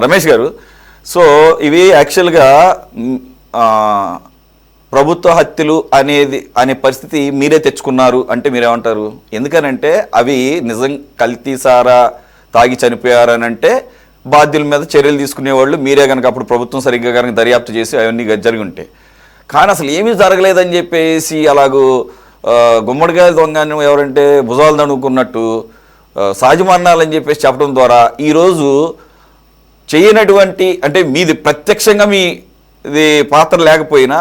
రమేష్ గారు, సో ఇవి యాక్చువల్గా ప్రభుత్వ హత్యలు అనే పరిస్థితి మీరే తెచ్చుకున్నారు అంటే మీరేమంటారు? ఎందుకనంటే అవి నిజం కల్తీసారా తాగి చనిపోయారని అంటే బాధ్యుల మీద చర్యలు తీసుకునేవాళ్ళు మీరే కనుక అప్పుడు ప్రభుత్వం సరిగ్గా కనుక దర్యాప్తు చేసి అవన్నీ జరిగి ఉంటాయి. కానీ అసలు ఏమీ జరగలేదని చెప్పేసి అలాగూ గుమ్మడికాయ దొంగను ఎవరంటే భుజాలు దణుకున్నట్టు సహజమరణాలని చెప్పేసి చెప్పడం ద్వారా ఈరోజు చేయనటువంటి అంటే మీది ప్రత్యక్షంగా ఇది పాత్ర లేకపోయినా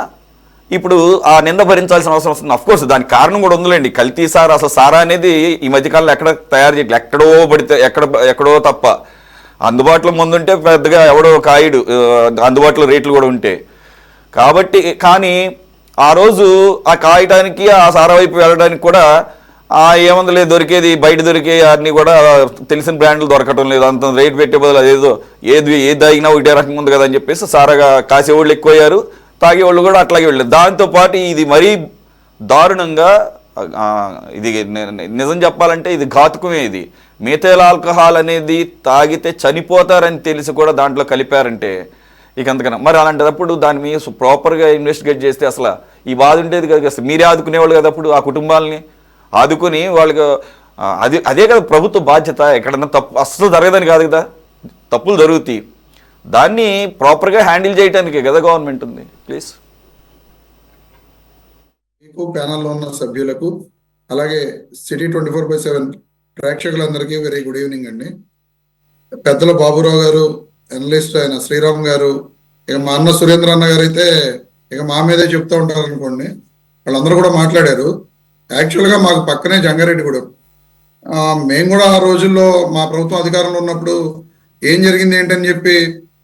ఇప్పుడు ఆ నింద భరించాల్సిన అవసరం వస్తుంది. అఫ్కోర్స్ దానికి కారణం కూడా ఉందిలేండి. కల్తీ సారా, అసలు సారా అనేది ఈ మధ్యకాలంలో ఎక్కడ తయారు చేయట్లేదు, ఎక్కడో పడితే ఎక్కడో తప్ప. అందుబాటులో ముందుంటే పెద్దగా ఎవడో కాయడు, అందుబాటులో రేట్లు కూడా ఉంటాయి కాబట్టి. కానీ ఆ రోజు ఆ కాయటానికి ఆ సారా వైపు వెళ్ళడానికి కూడా ఏముంది దొరికేది బయట దొరికే అన్నీ కూడా తెలిసిన బ్రాండ్లు దొరకటం లేదు. అంత రేట్ పెట్టే బదులు అదేదో ఏది తాగినా ఒకటే రకంగా ఉంది కదా అని చెప్పేసి సారాగా కాసేవాళ్ళు ఎక్కువయ్యారు, తాగేవాళ్ళు కూడా అట్లాగే వెళ్ళారు. దాంతోపాటు ఇది మరీ దారుణంగా ఇది నిజం చెప్పాలంటే ఇది ఘాతుకమే. ఇది మిథైల్ ఆల్కహాల్ అనేది తాగితే చనిపోతారని తెలిసి కూడా దాంట్లో కలిపారంటే ఇక అంతకన్నా మరి అలాంటప్పుడు దాని మీద ప్రాపర్గా ఇన్వెస్టిగేట్ చేస్తే అసలు ఈ బాధ ఉండేది కదా. అసలు మీరే ఆదుకునేవాళ్ళు కదా అప్పుడు ఆ కుటుంబాలని ఆదుకుని వాళ్ళకి. అదే కదా ప్రభుత్వ బాధ్యత. ఎక్కడన్నా తప్పు అస్సలు జరగదని కాదు కదా, తప్పులు జరుగుతాయి, దాన్ని ప్రాపర్గా హ్యాండిల్ చేయడానికే కదా గవర్నమెంట్ ఉంది. ప్లీజ్. మీకు ప్యానల్లో ఉన్న సభ్యులకు అలాగే సిటీ 24/7 ప్రేక్షకులందరికీ వెరీ గుడ్ ఈవినింగ్ అండి. పెద్దల బాబురావు గారు, అనలిస్ట్ ఆయన శ్రీరామ్ గారు, ఇక మా అన్న సురేంద్ర అన్న గారు అయితే ఇక మా మీదే చెప్తూ ఉంటారు అనుకోండి. వాళ్ళందరూ కూడా మాట్లాడారు. యాక్చువల్గా మాకు పక్కనే జంగారెడ్డిగూడెం. మేము కూడా ఆ రోజుల్లో మా ప్రభుత్వం అధికారంలో ఉన్నప్పుడు ఏం జరిగింది ఏంటని చెప్పి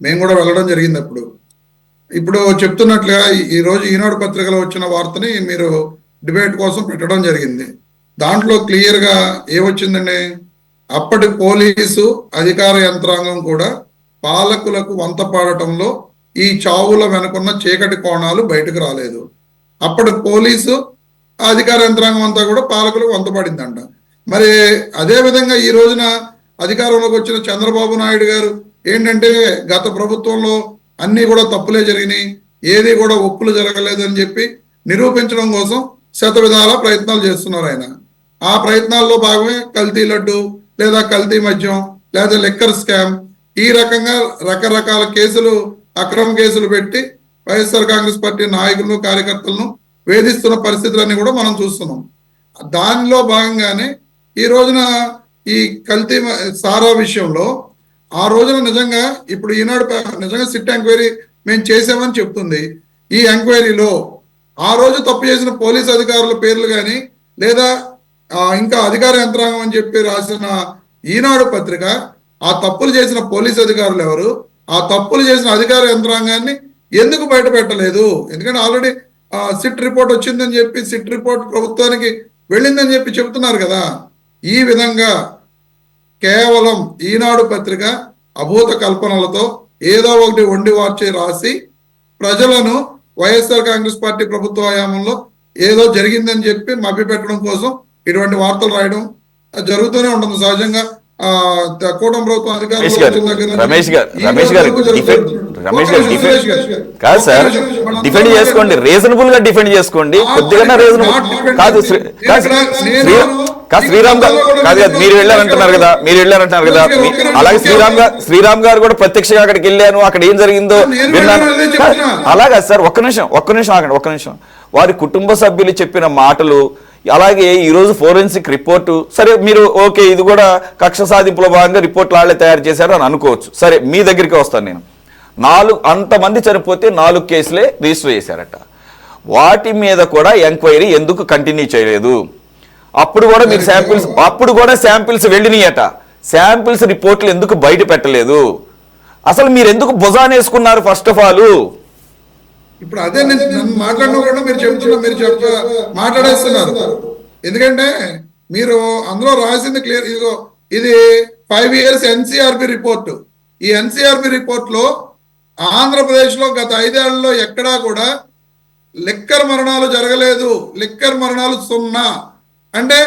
మేము కూడా వెళ్ళడం జరిగింది. ఇప్పుడు చెప్తున్నట్లుగా ఈరోజు ఈనాడు పత్రికలో వచ్చిన వార్తని మీరు డిబేట్ కోసం పెట్టడం జరిగింది. దాంట్లో క్లియర్గా ఏమొచ్చిందండి, అప్పటి పోలీసు అధికార యంత్రాంగం కూడా పాలకులకు వంత పాడటంలో ఈ చావుల వెనుకున్న చీకటి కోణాలు బయటకు రాలేదు. అప్పటి పోలీసు అధికార యంత్రాంగం అంతా కూడా పాలకులకు వంతపడిందంట. మరి అదే విధంగా ఈ రోజున అధికారంలోకి వచ్చిన చంద్రబాబు నాయుడు గారు ఏంటంటే గత ప్రభుత్వంలో అన్నీ కూడా తప్పులే జరిగినాయి, ఏది కూడా ఒప్పులు జరగలేదు అని చెప్పి నిరూపించడం కోసం శతవిధాల ప్రయత్నాలు చేస్తున్నారు ఆయన. ఆ ప్రయత్నాల్లో భాగమే కల్తీ లడ్డు లేదా కల్తీ మద్యం లేదా లిక్కర్ స్కామ్, ఈ రకంగా రకరకాల కేసులు, అక్రమ కేసులు పెట్టి వైఎస్ఆర్ కాంగ్రెస్ పార్టీ నాయకులను కార్యకర్తలను వేధిస్తున్న పరిస్థితులన్నీ కూడా మనం చూస్తున్నాం. దానిలో భాగంగానే ఈ రోజున ఈ కల్తీ సారా విషయంలో ఆ రోజున నిజంగా ఇప్పుడు ఈనాడు నిజంగా సిట్ ఎంక్వైరీ మేము చేసామని చెప్తుంది. ఈ ఎంక్వైరీలో ఆ రోజు తప్పు చేసిన పోలీస్ అధికారుల పేర్లు కానీ లేదా ఇంకా అధికార యంత్రాంగం అని చెప్పి రాసిన ఈనాడు పత్రిక ఆ తప్పులు చేసిన పోలీస్ అధికారులు ఎవరు, ఆ తప్పులు చేసిన అధికార యంత్రాంగాన్ని ఎందుకు బయట పెట్టలేదు? ఎందుకంటే ఆల్రెడీ సిట్ రిపోర్ట్ వచ్చిందని చెప్పి సిట్ రిపోర్ట్ ప్రభుత్వానికి వెళ్ళిందని చెప్పి చెప్తున్నారు కదా. ఈ విధంగా కేవలం ఈనాడు పత్రిక అభూత కల్పనలతో ఏదో ఒకటి వండి వార్చి రాసి ప్రజలను వైఎస్ఆర్ కాంగ్రెస్ పార్టీ ప్రభుత్వ హయాంలో ఏదో జరిగిందని చెప్పి మభ్యపెట్టడం కోసం ఇటువంటి వార్తలు రాయడం జరుగుతూనే ఉంటుంది సహజంగా. కూటమి ప్రభుత్వం కాదు సార్, డిఫెండ్ చేసుకోండి, రీజనబుల్ గా డిఫెండ్ చేసుకోండి, కొద్దిగా రీజనబుల్ కాదు. శ్రీరామ్ గారు కాదు కదా, మీరు వెళ్ళారంటున్నారు కదా, అలాగే శ్రీరామ్ గారు కూడా ప్రత్యక్షంగా అక్కడికి వెళ్ళాను, అక్కడ ఏం జరిగిందో విన్నాను. అలాగా సార్, ఒక్క నిమిషం ఆగండి. వారి కుటుంబ సభ్యులు చెప్పిన మాటలు, అలాగే ఈరోజు ఫోరెన్సిక్ రిపోర్టు, సరే మీరు ఓకే ఇది కూడా కక్ష సాధింపులో భాగంగా రిపోర్ట్లు వాళ్ళే తయారు చేశారు అని అనుకోవచ్చు. సరే మీ దగ్గరికి వస్తాను నేను. అంతమంది చనిపోతే 4 కేసులే రిజిస్టర్ చేశారట. వాటి మీద కూడా ఎంక్వైరీ ఎందుకు కంటిన్యూ చేయలేదు? అప్పుడు కూడా శాంపిల్స్ వెళ్ళినాయట. శాంపిల్స్ రిపోర్ట్లు ఎందుకు బయట పెట్టలేదు? అసలు మీరు ఎందుకు భుజానేసుకున్నారు ఫస్ట్ ఆఫ్ ఆల్? ఇప్పుడు అదే నేను మాట్లాడిన మీరు మాట్లాడేస్తున్నారు. ఎందుకంటే మీరు అందులో రాసింది క్లియర్. ఇది 5 years ఎన్సీఆర్బి రిపోర్ట్. ఈ ఎన్సీఆర్బి రిపోర్ట్ లో ఆంధ్రప్రదేశ్ లో గత 5 ఏళ్లలో ఎక్కడా కూడా లిక్కర్ మరణాలు జరగలేదు, లిక్కర్ మరణాలు 0. అంటే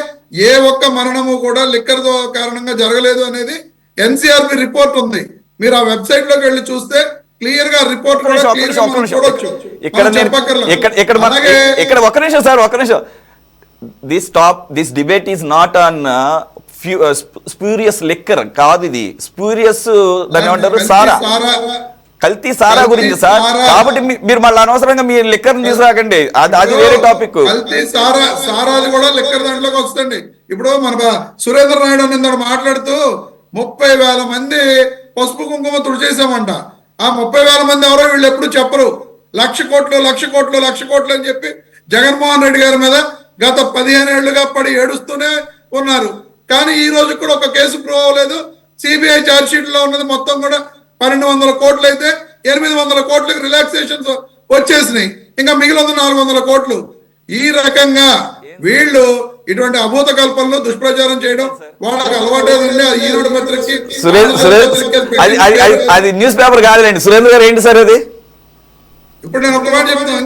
ఏ ఒక్క మరణము కూడా లిక్కర్ కారణంగా జరగలేదు అనేది ఎన్సీఆర్బి రిపోర్ట్ ఉంది. మీరు ఆ వెబ్సైట్ లోకి వెళ్ళి చూస్తే క్లియర్ గా రిపోర్ట్ కూడా clear గా మనం చూడొచ్చు. ఇక్కడ మనం చెప్పక్కర్లేదు. ఇక్కడ ఒక్క నిమిషం సార్, ఒక్క నిమిషం. This debate is not on spurious liquor కాదు, ఇది స్ప్యూరియస్ దాన్ని ఏమంటారు, సారా, కల్తీ సారా గురించి సార్. కాబట్టి మీరు మళ్ళీ అనవసరంగా మీ లిక్కర్ తీసుకురాకండి, అది వేరే టాపిక్. కల్తీ సారాది కూడా లిక్కర్ దాంట్లోకి వస్తుంది. ఇప్పుడు మన సురేంద్ర నాయుడు అని మాట్లాడుతూ 30,000 మంది పసుపు కుంకుమ తుడిచేసామంట. ఆ 30,000 మంది ఎవరో వీళ్ళు ఎప్పుడు చెప్పరు. 1,00,00,00,00,00,00,00,00 కోట్లు అని చెప్పి జగన్మోహన్ రెడ్డి గారి మీద గత 15 ఏళ్లుగా పడి ఏడుస్తూనే ఉన్నారు. కానీ ఈ రోజు కూడా ఒక కేసు ప్రూవ్ అవ్వలేదు. సిబిఐ ఛార్జ్ షీట్ లో ఉన్నది మొత్తం కూడా 1,200 కోట్లు అయితే 800 కోట్లకి రిలాక్సేషన్స్ వచ్చేసినాయి. ఇంకా మిగిలిన 400 కోట్లు. ఈ రకంగా వీళ్ళు ఇటువంటి అభూత కల్పనలు దుష్ప్రచారం చేయడం వాళ్ళకి అలవాటేదండి. ఈనాడు పత్రికకి అది న్యూస్ పేపర్ కాదులేండి. సురేంద్ర గారు ఏంటి సార్ అది? ఇప్పుడు నేను ఒక మాట చెప్తాను.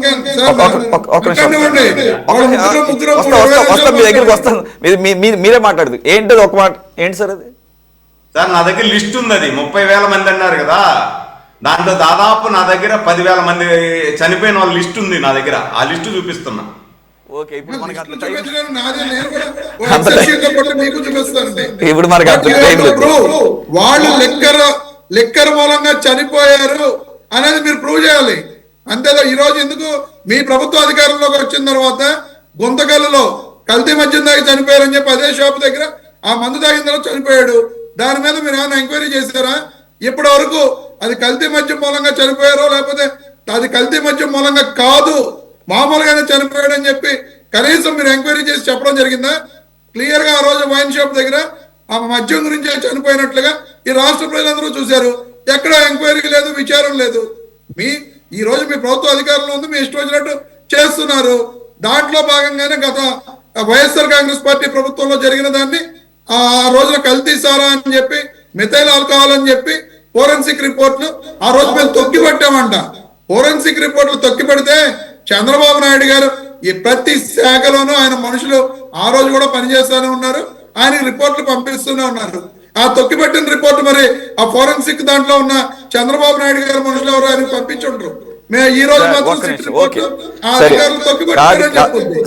మీ దగ్గరికి వస్తాను, మీరే మాట్లాడదు ఏంటది, ఒక మాట ఏంటి సార్ అది? సార్ నా దగ్గర లిస్ట్ ఉంది, అది 30,000 మంది అన్నారు కదా, దాంట్లో దాదాపు నా దగ్గర 10,000 మంది చనిపోయిన వాళ్ళ లిస్ట్ ఉంది నా దగ్గర. ఆ లిస్టు చూపిస్తున్నా. ఓకే, ఇప్పుడు మనకి వాళ్ళు లిక్కర్ మూలంగా చనిపోయారు అనేది మీరు ప్రూవ్ చేయాలి. అంతేగా ఈ రోజు ఎందుకు మీ ప్రభుత్వ అధికారంలోకి వచ్చిన తర్వాత గుంతకల్లులో కల్తీ మద్యం తాగి చనిపోయారని చెప్పి అదే షాప్ దగ్గర ఆ మందు తాగిన తర్వాత చనిపోయాడు. దాని మీద మీరు ఏమైనా ఎంక్వైరీ చేశారా? ఇప్పటి వరకు అది కల్తీ మద్యం మూలంగా చనిపోయారో లేకపోతే అది కల్తీ మద్యం మూలంగా కాదు మామూలుగానే చనిపోయాడు అని చెప్పి కనీసం మీరు ఎంక్వైరీ చేసి చెప్పడం జరిగిందా? క్లియర్ గా ఆ రోజు వైన్ షాప్ దగ్గర ఆ మద్యం గురించి చనిపోయినట్లుగా ఈ రాష్ట్ర ప్రజలందరూ చూశారు. ఎక్కడ ఎంక్వైరీ లేదు, విచారం లేదు. ఈ రోజు మీ ప్రభుత్వ అధికారంలో ఉంది, మీ ఇష్టం వచ్చినట్టు చేస్తున్నారు. దాంట్లో భాగంగానే గత వైఎస్ఆర్ కాంగ్రెస్ పార్టీ ప్రభుత్వంలో జరిగిన దాన్ని ఆ రోజున కల్తీ సారా అని చెప్పి మిథైల్ ఆల్కహాల్ అని చెప్పి ఫోరెన్సిక్ రిపోర్ట్లు ఆ రోజు మేము తొక్కిపెట్టామంట. ఫోరెన్సిక్ రిపోర్ట్లు తొక్కిపెడితే చంద్రబాబు నాయుడు గారు ఈ ప్రతి శాఖలోనూ ఆయన మనుషులు ఆ రోజు కూడా పనిచేస్తూనే ఉన్నారు, ఆయనకి రిపోర్ట్లు పంపిస్తూనే ఉన్నారు. ఆ తొక్కిపెట్టిన రిపోర్ట్ మరి ఆ ఫోరెన్సిక్ దాంట్లో ఉన్న చంద్రబాబు నాయుడు గారి మనుషులు ఎవరు ఆయన పంపించుంటారు. మేము ఈ రోజు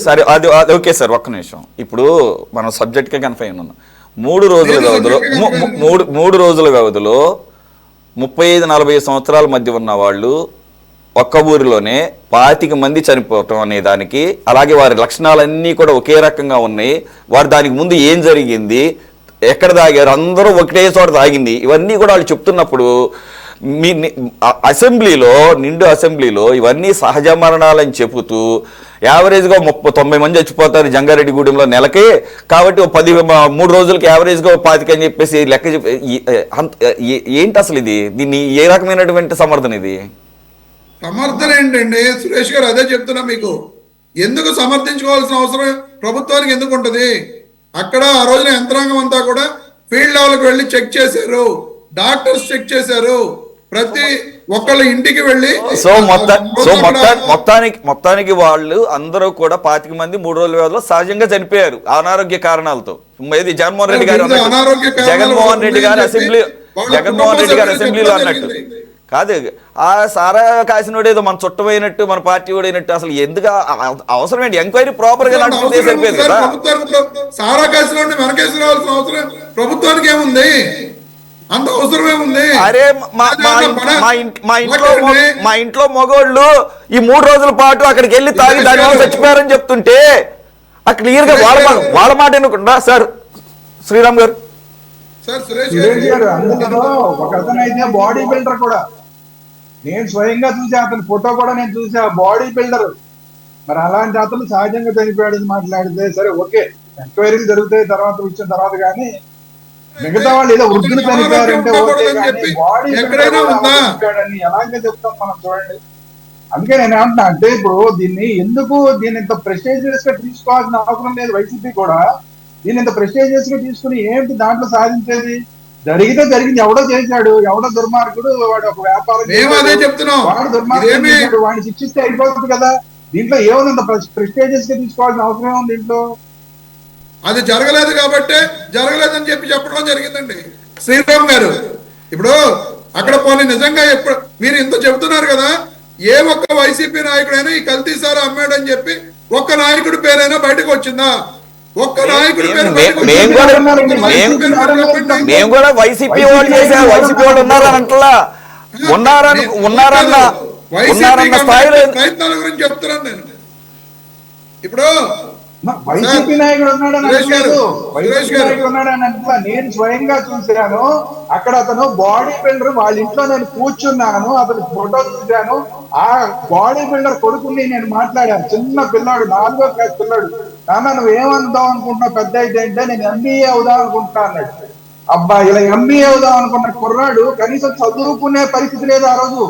సరే, అది ఓకే సార్. ఒక్క నిమిషం, ఇప్పుడు మనం సబ్జెక్ట్ కే కన్ఫైన్ ఉన్నాం. 3 రోజుల వ్యవధిలో 3 రోజుల వ్యవధిలో 35-40 సంవత్సరాల మధ్య ఉన్న వాళ్ళు ఒక్క ఊరిలోనే 25 మంది చనిపోవటం అనే దానికి, అలాగే వారి లక్షణాలన్నీ కూడా ఒకే రకంగా ఉన్నాయి. వారు దానికి ముందు ఏం జరిగింది, ఎక్కడ తాగారు, అందరూ ఒకటే చోట తాగింది, ఇవన్నీ కూడా వాళ్ళు చెప్తున్నప్పుడు మీ అసెంబ్లీలో నిండు అసెంబ్లీలో ఇవన్నీ సహజ మరణాలని చెబుతూ యావరేజ్గా 90 మంది చచ్చిపోతారు జంగారెడ్డిగూడెంలో నెలకి, కాబట్టి 3 రోజులకి యావరేజ్గా 25 అని చెప్పేసి లెక్క ఏంటి అసలు ఇది? దీన్ని ఏ రకమైనటువంటి సమర్థన ఇది? సమర్థన ఏంటండి సురేష్ గారు? అదే చెప్తున్నా మీకు. ఎందుకు సమర్థించుకోవాల్సిన అవసరం ప్రభుత్వానికి ఎందుకు ఉంటది? అక్కడ ఆ రోజున యంత్రాంగం అంతా కూడా ఫీల్డ్ లెవెల్కి వెళ్ళి చెక్ చేశారు, డాక్టర్స్ చెక్ చేశారు, ప్రతి ఒక్కళ్ళ ఇంటికి వెళ్ళి. మొత్తానికి వాళ్ళు అందరూ కూడా 25 మంది 3 రోజుల వ్యవధిలో సహజంగా చనిపోయారు అనారోగ్య కారణాలతో. ఇది జగన్మోహన్ రెడ్డి గారు అసెంబ్లీలో అన్నట్టు కాదు. ఆ సారా కాసినోడు ఏదో మన చుట్టమైనట్టు మన పార్టీ ఓడైనట్టు అసలు ఎందుకు అవసరం ఏంటి? ఎంక్వైరీ ప్రాపర్ గా నడుపుతే సరిపోయింది కదా. సారా కాసినోడిని వెనకేసి రావాల్సిన అవసరం ప్రభుత్వానికి ఏముంది? అంత అవసరం ఏముంది? అరే మా ఇంట్లో మగోళ్ళు ఈ 3 రోజుల పాటు అక్కడికి వెళ్ళి తాగి దాని చచ్చిపోయారని చెప్తుంటే అక్కడ క్లియర్ గా వాళ్ళ మాట ఎన్నుకుంటా సార్ శ్రీరామ్ గారు. ఒక అతను అయితే బాడీ బిల్డర్ కూడా, నేను స్వయంగా చూసా, అతని ఫోటో కూడా నేను చూసా, బాడీ బిల్డర్. మరి అలాంటి అతను సహజంగా చనిపోయాడని మాట్లాడితే సరే ఓకే, ఎంక్వైరీలు జరుగుతాయి తర్వాత విషయం తర్వాత, కానీ మిగతా వాళ్ళు ఏదో వృద్ధులు చనిపోయారంటే ఓకే, కానీ బాడీ చనిపోయాడని ఎలాగే చెప్తాం మనం? చూడండి, అందుకే నేను ఏమంటున్నా అంటే ఇప్పుడు దీన్ని ఇంత ప్రెస్టీజియస్ గా తీసుకోవాల్సిన అవసరం లేదు. వైసీపీ కూడా దీన్ని ఇంత ప్రెస్టీజియస్ గా తీసుకుని ఏంటి దాంట్లో సాధించేది? జరిగితే జరిగింది, ఎవడో చేశాడు, ఎవడో దుర్మార్గుడు, వాడు ఒక వ్యాపారం వాడు దుర్మార్గుడు, వాడిని శిక్షిస్తే అయిపోతుంది కదా. దీంట్లో ఏముంది ప్రెస్టీజియస్ గా తీసుకోవాల్సిన అవసరం ఏముంది దీంట్లో? అది జరగలేదు కాబట్టి జరగలేదని చెప్పి చెప్పడం జరిగిందండి శ్రీరామ్ గారు. ఇప్పుడు అక్కడ పోనీ నిజంగా ఎప్పుడు మీరు ఇంత చెబుతున్నారు కదా, ఏ ఒక్క వైసీపీ నాయకుడైనా ఈ కల్తీ సారా అమ్మాడని చెప్పి ఒక్క నాయకుడి పేరైనా బయటకు వచ్చిందా? ఒక్క నాయకుడి పేరు బయటకు మేము కూడా వైసీపీ వాళ్ళు చేశారు, వైసీపీ వాళ్ళు ఉన్నారని అంటలా, ఉన్నారన్న స్థాయిలో ప్రయత్నాల గురించి చెప్తున్నాను నేను. ఇప్పుడు వైసీపీ నాయకుడు ఉన్నాడని అంటలేదు, వైసీపీ నాయకుడు ఉన్నాడని అంటలా. నేను స్వయంగా చూశాను. అక్కడ అతను బాడీ బిల్డర్ వాళ్ళ ఇంట్లో నేను కూర్చున్నాను, అతని ఫోటో చూశాను. ఆ బాడీ బిల్డర్ కొడుకుని నేను మాట్లాడాను. చిన్న పిల్లాడు, 4వ క్లాస్ పిల్లాడు. నాన్న నువ్వు ఏమందాం అనుకుంటున్నావు పెద్ద అయితే అంటే, నేను ఎంబీఏ అవుదాం అనుకుంటున్నా అన్నాడు. అబ్బా, ఇలా ఎంబీఏ అవుదాం అనుకున్న కుర్రాడు కనీసం చదువుకునే పరిస్థితి లేదు. ఆ రోజు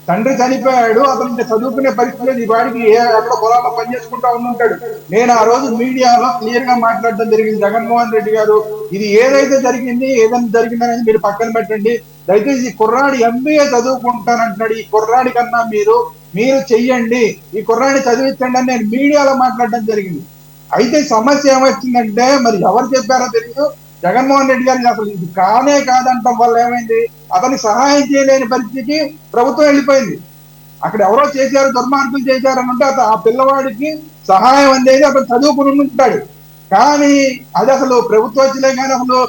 తండ్రి చనిపోయాడు, అతను ఇంకా చదువుకునే పరిస్థితి లేదు. ఈ వాడికి ఎక్కడ పొలాల్లో పనిచేసుకుంటా ఉంటాడు. నేను ఆ రోజు మీడియాలో క్లియర్ గా మాట్లాడడం జరిగింది. జగన్మోహన్ రెడ్డి గారు, ఇది ఏదైతే జరిగింది, ఏదైనా జరిగిందనేది మీరు పక్కన పెట్టండి. దయచేసి ఈ కుర్రాడు ఎంబీఏ చదువుకుంటానంటున్నాడు. ఈ కుర్రాడి కన్నా మీరు చెయ్యండి, ఈ కుర్రాడిని చదివించండి అని నేను మీడియాలో మాట్లాడడం జరిగింది. అయితే సమస్య ఏమొచ్చిందంటే, మరి ఎవరు చెప్పారో తెలియదు, జగన్మోహన్ రెడ్డి గారికి అసలు ఇది కానే కాదంటం వల్ల ఏమైంది, అతనికి సహాయం చేయలేని పరిస్థితికి ప్రభుత్వం వెళ్ళిపోయింది. అక్కడ ఎవరో చేశారు, దుర్మార్గులు చేశారు అని అంటే ఆ పిల్లవాడికి సహాయం అనేది అతను చదువుకుని ఉంటాడు. కానీ అది అసలు ప్రభుత్వోచ్చులే కానీ అసలు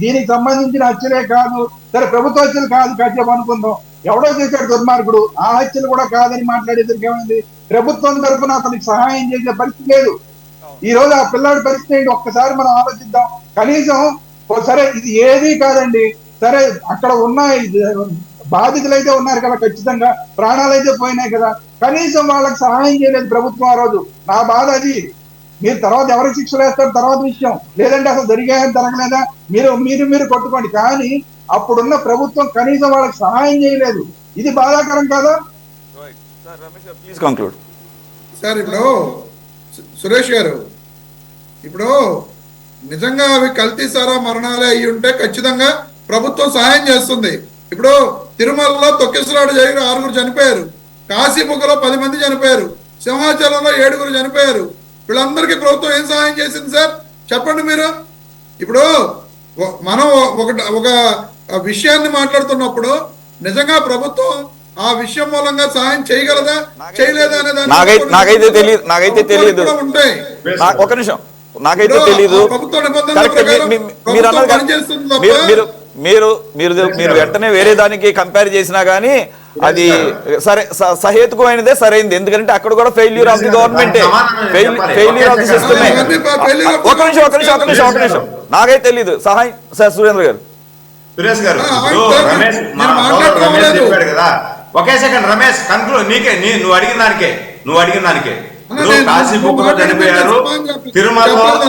దీనికి సంబంధించిన హత్యలే కాదు. సరే ప్రభుత్వ హత్యలు కాదు కాసేపు అనుకుందాం, ఎవడో చేశాడు దుర్మార్గుడు, ఆ హత్యలు కూడా కాదని మాట్లాడేసరికి ఏమైంది, ప్రభుత్వం తరఫున అతనికి సహాయం చేసే పరిస్థితి లేదు. ఈ రోజు ఆ పిల్లాడి పరిస్థితి ఏంటి ఒక్కసారి మనం ఆలోచిద్దాం. కనీసం సరే ఇది ఏది కాదండి, సరే అక్కడ ఉన్న బాధితులు అయితే ఉన్నారు కదా, ఖచ్చితంగా ప్రాణాలు అయితే పోయినాయి కదా, కనీసం వాళ్ళకి సహాయం చేయలేదు ప్రభుత్వం ఆ రోజు. నా బాధ అది. మీరు తర్వాత ఎవరికి శిక్షలు వేస్తారు తర్వాత విషయం, లేదంటే అసలు జరిగాయని జరగలేదా మీరు కొట్టుకోండి. కానీ అప్పుడున్న ప్రభుత్వం కనీసం వాళ్ళకి సహాయం చేయలేదు. ఇది బాధాకరం కాదా? సార్ ఇప్పుడు సురేష్ గారు, ఇప్పుడు నిజంగా అవి కల్తీ సారా మరణాలే అయ్యి ఉంటే ఖచ్చితంగా ప్రభుత్వం సహాయం చేస్తుంది. ఇప్పుడు తిరుమలలో తొక్కిసలాట జరిగిన 6 చనిపోయారు, కాశీబుగ్గలో 10 మంది చనిపోయారు, సింహాచలంలో 7 చనిపోయారు. వీళ్ళందరికీ ప్రభుత్వం ఏం సహాయం చేసింది సార్ చెప్పండి మీరు? ఇప్పుడు మనం ఒక విషయాన్ని మాట్లాడుతున్నప్పుడు నిజంగా ప్రభుత్వం ఆ విషయం మూలంగా సహాయం చేయగలదా చేయలేదా అనే నాకైతే తెలియదు. ఒక నిమిషం, నాకైతే తెలీదు. మీరు వెంటనే వేరే దానికి కంపేర్ చేసినా గానీ అది సరే సహేతుకమైనదే సరైంది. ఎందుకంటే అక్కడ కూడా failure of the government, failure of the సిస్టమే. ఒక నిమిషం నాకైతే తెలీదు. సహాయం సార్ సురేంద్ర గారు, సురేష్ గారు, రమేష్ చెప్పాడు కదా. ఒకే సెకండ్ రమేష్ కంక్లూడ్. నువ్వు అడిగిన దానికే కాశీబుగ్గలో చనిపోయారు,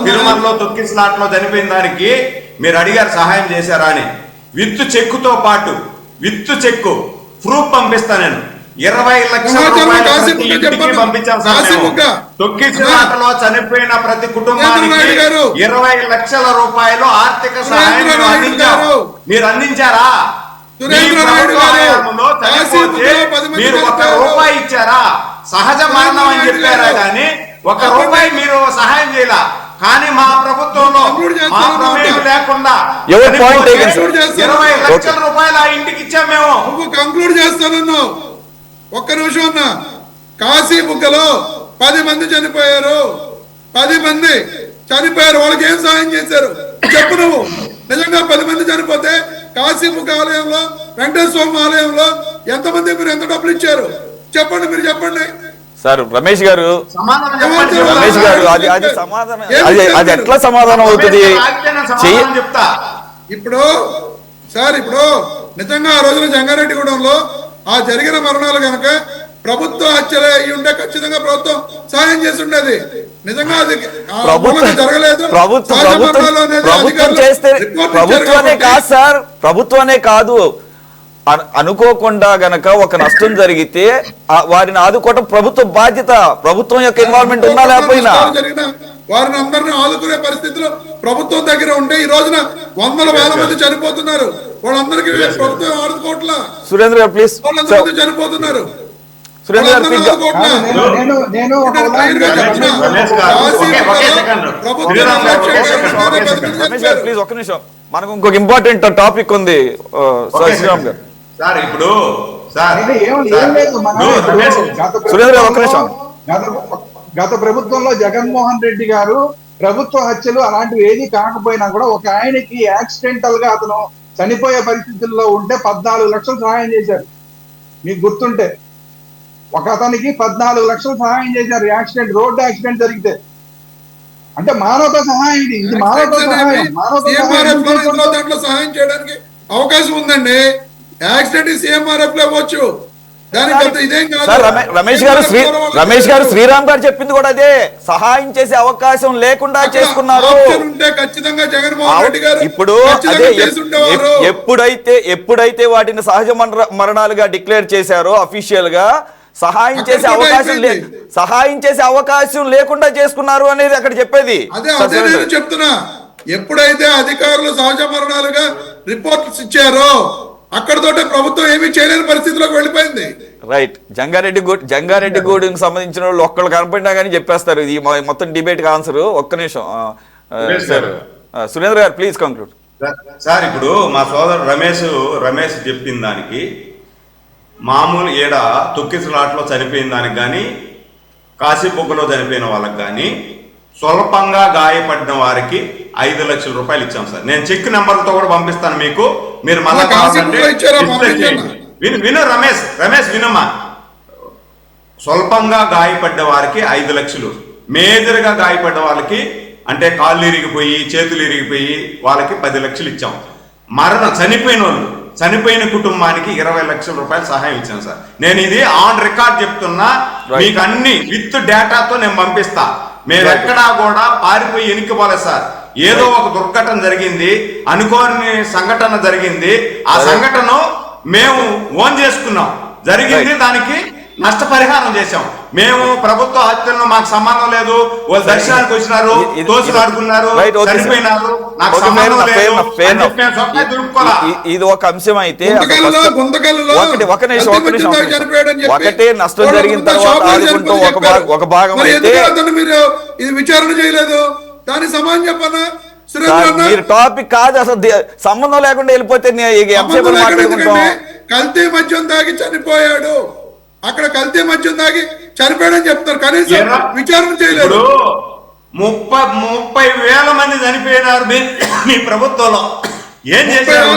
తిరుమలలో తొక్కిసలాట్లో చనిపోయిన దానికి మీరు అడిగారు సహాయం చేశారా అని. విత్ చెక్కు ప్రూఫ్ పంపిస్తా నేను. 20 లక్షల రూపాయలు పంపించాం సార్. తొక్కిసలాటలో చనిపోయిన ప్రతి కుటుంబానికి 20 లక్షల రూపాయలు ఆర్థిక సహాయం మీరు అందించారా? మీరు 1 రూపాయి ఇచ్చారా? సహజ మరణం అని చెప్పారా కానీ 1 రూపాయి మీరు సహాయం చేయాల. కానీ మా ప్రభుత్వంలో మా ప్రమేయం లేకుండా 20 లక్షల రూపాయలు ఆ ఇంటికి ఇచ్చాం మేము. నువ్వు కంక్లూడ్ చేస్తానన్నావు. ఒక్క నిమిషం అన్నా. కాశీబుగ్గలో 10 మంది చనిపోయారు, 10 మంది చనిపోయారు. వాళ్ళకి ఏం సహాయం చేశారు చెప్పు నువ్వు. నిజంగా 10 మంది చనిపోతే కాశీబుగ్గ ఆలయంలో, వెంకటేశ్వర స్వామి ఆలయంలో ఎంతమంది మీరు ఎంత డబ్బులు ఇచ్చారు చెప్పండి, మీరు చెప్పండి సార్. రమేష్ గారు అది సమాధానం, అది ఎట్లా సమాధానం అవుతుంది చెప్తా. ఇప్పుడు సార్, ఇప్పుడు నిజంగా ఆ రోజున జంగారెడ్డిగూడెంలో ఆ జరిగిన మరణాలు కనుక ప్రభుత్వ హత్యలే అయ్యి ఉంటే ఖచ్చితంగా ప్రభుత్వం సహాయం చేసి ఉండేది. నిజంగా అది జరగలేదు. ప్రభుత్వం చేస్తే ప్రభుత్వమే కాదు సార్, ప్రభుత్వమే కాదు, అనుకోకుండా గనక ఒక నష్టం జరిగితే వారిని ఆదుకోవటం ప్రభుత్వ బాధ్యత. ప్రభుత్వం యొక్క ఇన్వాల్వ్మెంట్ ఉన్నా లేకపోయినా వారిని అందరినీ ఆదుకునే పరిస్థితిలో ప్రభుత్వం దగ్గర ఉంటే ఈ రోజున 100,000 మంది చనిపోతున్నారు. వాళ్ళందరికీ ప్రభుత్వం ఆదుకోవట్లా. సురేంద్ర గారు ప్లీజ్. వాళ్ళందరూ చనిపోతున్నారు. సురేంద్ర గారు ప్లీజ్. రమేష్ గారు ప్లీజ్ ఒక్క నిమిషం, మనకు ఇంకొక ఇంపార్టెంట్ టాపిక్ ఉంది. శ్రీరామ్ గారు సార్ ఇప్పుడు సార్ అంటే ఏం లేదు మన రమేష్, సురేంద్ర ఒక్క నిమిషం. గత ప్రభుత్వంలో జగన్మోహన్ రెడ్డి గారు ప్రభుత్వ హత్యలు అలాంటివి ఏది కాకపోయినా కూడా ఒక ఆయనకి యాక్సిడెంటల్ గా అతను చనిపోయే పరిస్థితుల్లో ఉంటే 14 లక్షలు సహాయం చేశారు. మీకు గుర్తుంటే ఒక అతనికి 14 లక్షలు సహాయం చేశారు యాక్సిడెంట్, రోడ్డు యాక్సిడెంట్ జరిగితే. అంటే మానవతా సహాయం, ఇది మానవతా సహాయం. దాంట్లో సహాయం చేయడానికి అవకాశం ఉందండి. యాక్సిడెంట్ CMRF లో ఇవ్వచ్చు. సార్ రమేష్ గారు శ్రీరామ్ గారు చెప్పింది కూడా అదే, సహాయం చేసే అవకాశం లేకుండా చేసుకున్నారు. ఇప్పుడు అదే ఎప్పుడైతే వాటిని సహజ మరణాలుగా డిక్లేర్ చేశారో అఫీషియల్ గా, సహాయం చేసే అవకాశం లేకుండా చేసుకున్నారు అనేది అక్కడ చెప్పేది. అదే నేను చెప్తున్నా, ఎప్పుడైతే అధికారులు సహజ మరణాలుగా రిపోర్ట్స్ ఇచ్చారో అక్కడతోటే ప్రభుత్వం ఏమీ చేయలేని పరిస్థితిలోకి వెళ్ళిపోయింది. రైట్. జంగారెడ్డి గూడెంకి సంబంధించిన వాళ్ళు ఒక్కళ్ళు కనపడినా కానీ చెప్పేస్తారు ఇది మొత్తం డిబేట్ కి ఆన్సర్. ఒక్క నిమిషం సార్, సురేంద్ర గారు ప్లీజ్ కంక్లూడ్. సార్ ఇప్పుడు మా సోదరు రమేష్ చెప్పిన దానికి, మామూలు ఏడ తొక్కిసలాట్లో చనిపోయిన దానికి కానీ, కాశీబొగ్గలో చనిపోయిన వాళ్ళకి కానీ, స్వల్పంగా గాయపడిన వారికి 5 లక్షల రూపాయలు ఇచ్చాం సార్. నేను చెక్ నెంబర్తో కూడా పంపిస్తాను మీకు. మీరు మళ్ళీ విను రమేష్ వినమ్మా. స్వల్పంగా గాయపడ్డ వారికి 5 లక్షలు, మేజర్గా గాయపడ్డ వాళ్ళకి అంటే కాళ్ళు ఇరిగిపోయి చేతులు ఇరిగిపోయి వాళ్ళకి 10 లక్షలు ఇచ్చాం. చనిపోయిన కుటుంబానికి 20 లక్షల రూపాయలు సహాయం ఇచ్చాను సార్. నేను ఇది ఆన్ రికార్డ్ చెప్తున్నా, మీకు అన్ని విత్ డేటాతో నేను పంపిస్తా. మేము ఎక్కడా కూడా పారిపోయి ఎనికిపోలేదు సార్. ఏదో ఒక దుర్ఘటన జరిగింది, అనుకోని సంఘటన జరిగింది, ఆ సంఘటన మేము ఓన్ చేసుకున్నాం, జరిగింది, దానికి నష్టపరిహారం చేశాం. మేము ప్రభుత్వ హత్యలను మాకు సంబంధం లేదు, వాళ్ళు దర్శనానికి వచ్చినారు, తోసులాడుకున్నారు, చనిపోయినారు, నాకు సంబంధం లేదు. ఇది ఒక అంశం అయితే ఒకటే నష్టం జరిగిన తర్వాత ఆదుకుంటూ ఒక భాగం అయితే ఇది విచారణ చేయలేదు, దాని సమానం చెప్పనా? మీరు టాపిక్ కాదు అసలు, సంబంధం లేకుండా వెళ్ళిపోతే కల్తీ మద్యం తాగి చనిపోయాడు, అక్కడ కల్తీ మద్యం తాగి చనిపోయాడని చెప్తారు, కనీసం విచారణ చేయలేదు. 30,000 మంది చనిపోయినారు మీ ప్రభుత్వంలో. ఏం చేశారు?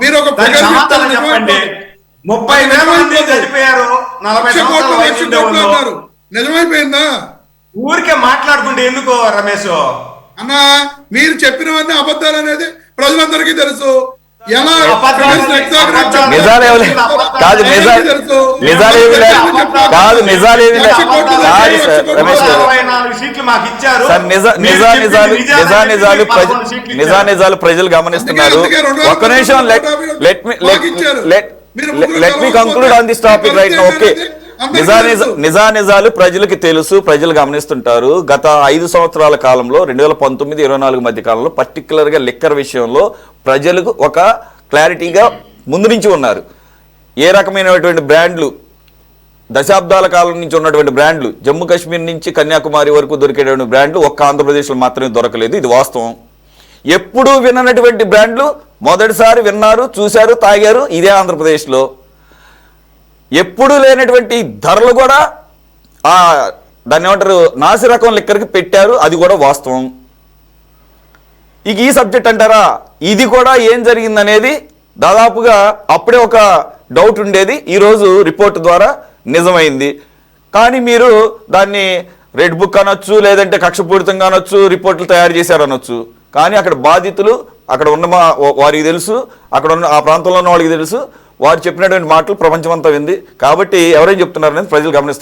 మీరు ఒక చెప్పండి. 30,000 మంది చనిపోయారు, 40 సంవత్సరాలు నిజమైపోయిందా? ఊరికే మాట్లాడుకుంటే ఎందుకో రమేష్ అన్నా, మీరు చెప్పినవన్నీ అబద్ధాలు అనేది ప్రజలందరికీ తెలుసు. నిజానిజాలు ప్రజలు గమనిస్తున్నారు. ఒక్క నిమిషం, let me conclude on this topic right now. Okay, నిజానిజాలు ప్రజలకి తెలుసు, ప్రజలు గమనిస్తుంటారు. గత 5 సంవత్సరాల కాలంలో 2019-24 మధ్య కాలంలో పర్టికులర్ గా లిక్కర్ విషయంలో ప్రజలకు ఒక క్లారిటీగా ముందు నుంచి ఉన్నారు. ఏ రకమైనటువంటి బ్రాండ్లు, దశాబ్దాల కాలం నుంచి ఉన్నటువంటి బ్రాండ్లు, జమ్మూ కాశ్మీర్ నుంచి కన్యాకుమారి వరకు దొరికేటువంటి బ్రాండ్లు ఒక్క ఆంధ్రప్రదేశ్లో మాత్రమే దొరకలేదు, ఇది వాస్తవం. ఎప్పుడూ విన్నటువంటి బ్రాండ్లు మొదటిసారి విన్నారు, చూశారు, తాగారు ఇదే ఆంధ్రప్రదేశ్లో. ఎప్పుడూ లేనటువంటి ధరలు కూడా దాన్ని ఏమంటారు, నాసి రకం లిక్కర్కి పెట్టారు, అది కూడా వాస్తవం. ఇక ఈ సబ్జెక్ట్ అంటారా, ఇది కూడా ఏం జరిగిందనేది దాదాపుగా అప్పుడే ఒక డౌట్ ఉండేది, ఈరోజు రిపోర్ట్ ద్వారా నిజమైంది. కానీ మీరు దాన్ని రెడ్ బుక్ అనొచ్చు, లేదంటే కక్షపూరితంగా అనొచ్చు, రిపోర్ట్లు తయారు చేశారు అనొచ్చు. కానీ అక్కడ బాధితులు, అక్కడ ఉన్న వారికి తెలుసు, అక్కడ ఉన్న ఆ ప్రాంతంలో ఉన్న వాళ్ళకి తెలుసు, వారు చెప్పినటువంటి మాటలు ప్రపంచమంతా వింది. కాబట్టి ఎవరేం చెప్తున్నారు అనేది ప్రజలు గమనిస్తున్నారు.